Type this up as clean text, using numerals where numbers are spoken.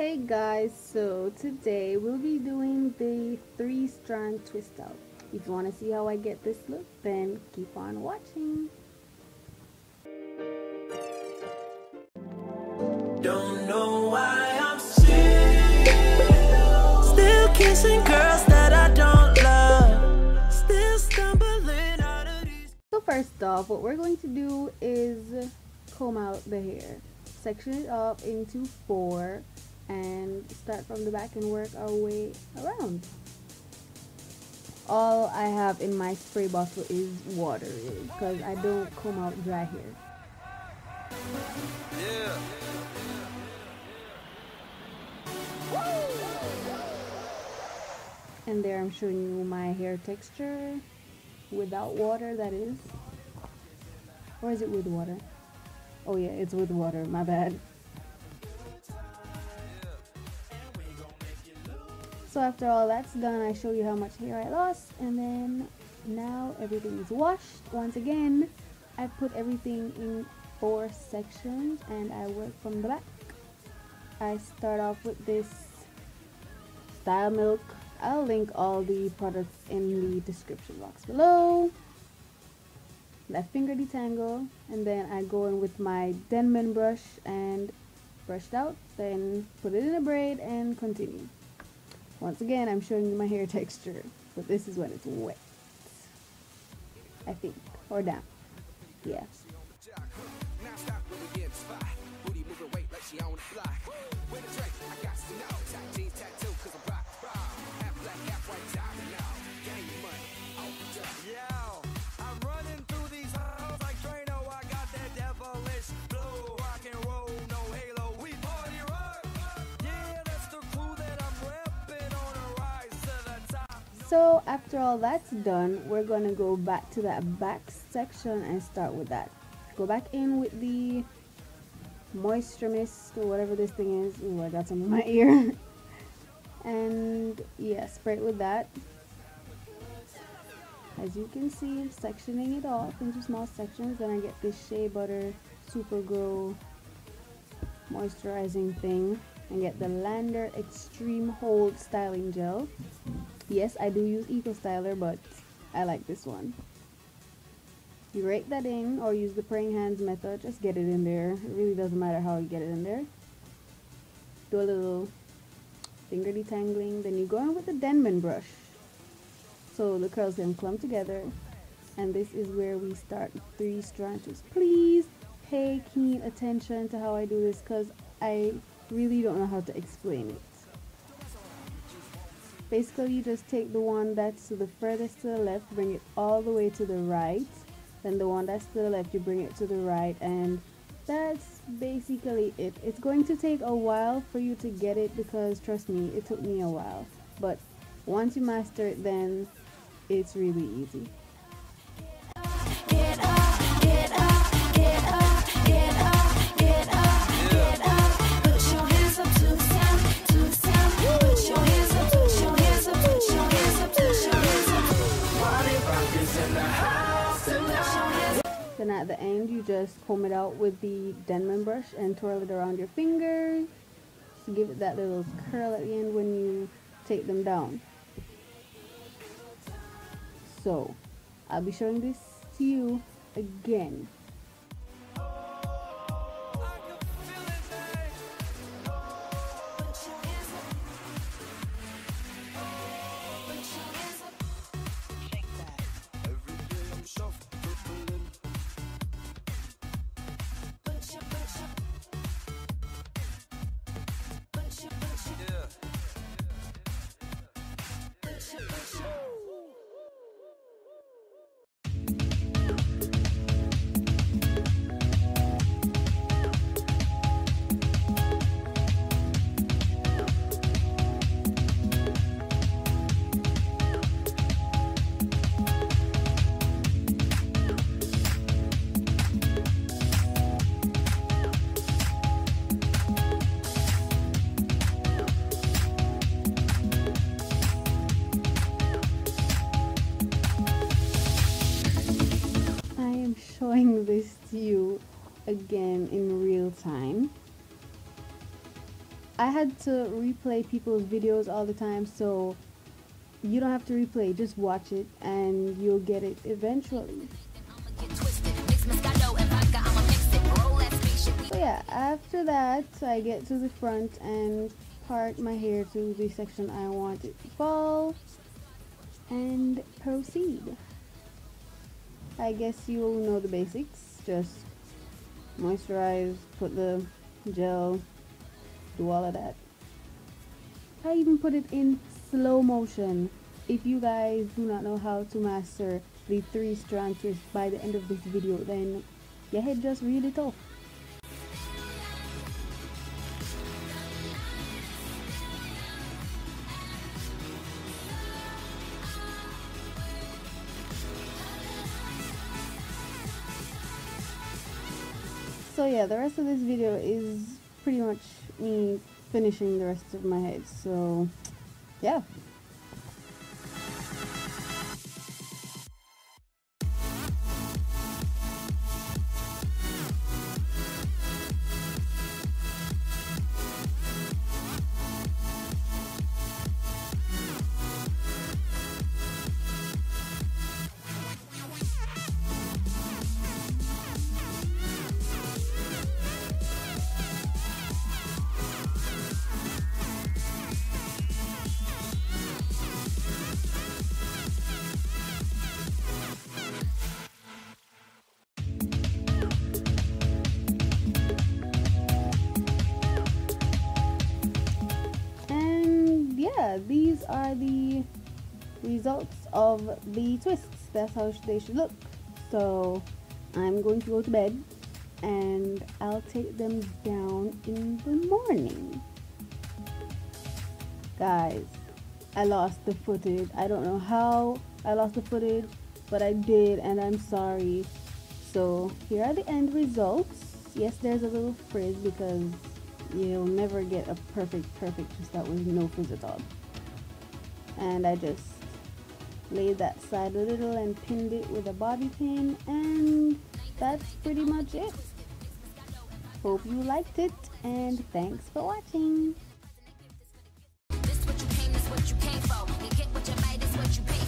Hey guys, so today we'll be doing the 3-strand twist out. If you want to see how I get this look, then keep on watching. Don't know why I'm still kissing girls that I don't love, still stumbling out of these. So first off, what we're going to do is comb out the hair, section it up into 4, and start from the back and work our way around. All I have in my spray bottle is water because I don't comb out dry hair. Yeah. And there I'm showing you my hair texture without water, that is. Or is it with water? Oh yeah, it's with water, my bad. So after all that's done, I show you how much hair I lost, and then now everything is washed. Once again, I put everything in 4 sections and I work from the back. I start off with this Style Milk. I'll link all the products in the description box below. That finger detangle, and then I go in with my Denman brush and brush it out, then put it in a braid and continue. Once again, I'm showing you my hair texture, but this is when it's wet, I think, or damp. Yeah. So after all that's done, we're gonna go back to that back section and start with that. Go back in with the moisture mist or whatever this thing is. Ooh, I got some in my ear. And yeah, spray it with that. As you can see, sectioning it off into small sections. Then I get this Shea Butter Super Grow moisturizing thing and get the Lander Xtreme Hold Styling Gel. Yes, I do use Eco Styler, but I like this one. You rake that in or use the praying hands method, just get it in there. It really doesn't matter how you get it in there. Do a little finger detangling, then you go in with the Denman brush so the curls can clump together. And this is where we start 3-strand twists. Please pay keen attention to how I do this because I really don't know how to explain it. Basically, you just take the one that's to the furthest to the left, bring it all the way to the right. Then the one that's to the left, you bring it to the right, and that's basically it. It's going to take a while for you to get it because, trust me, it took me a while. But once you master it, then it's really easy. Get up, get up, get up, get up, get up, get up. Put your hands up to the sound, to the sound. Put your hands up, put your hands up, put your hands up, put your hands up. Party rock is in the house tonight. Then at the end, you just comb it out with the Denman brush and twirl it around your fingers to give it that little curl at the end when you take them down. So, I'll be showing this to you again. showing this to you again in real time. I had to replay people's videos all the time, so you don't have to replay, just watch it and you'll get it eventually. So yeah, after that I get to the front and part my hair to the section I want it to fall and proceed. I guess you will know the basics. Just moisturize, put the gel, do all of that. I even put it in slow motion. If you guys do not know how to master the 3-strand twist by the end of this video, then your head just really tough. So yeah, the rest of this video is pretty much me finishing the rest of my head. So yeah. These are the results of the twists. That's how they should look. So I'm going to go to bed and I'll take them down in the morning. Guys, I lost the footage. I don't know how I lost the footage, but I did, and I'm sorry. So here are the end results. Yes, there's a little frizz because you'll never get a perfect twist out with no frizz at all. And I just laid that side a little and pinned it with a bobby pin, and that's pretty much it. Hope you liked it, and thanks for watching. This what you came for. You get what you might, this what you pay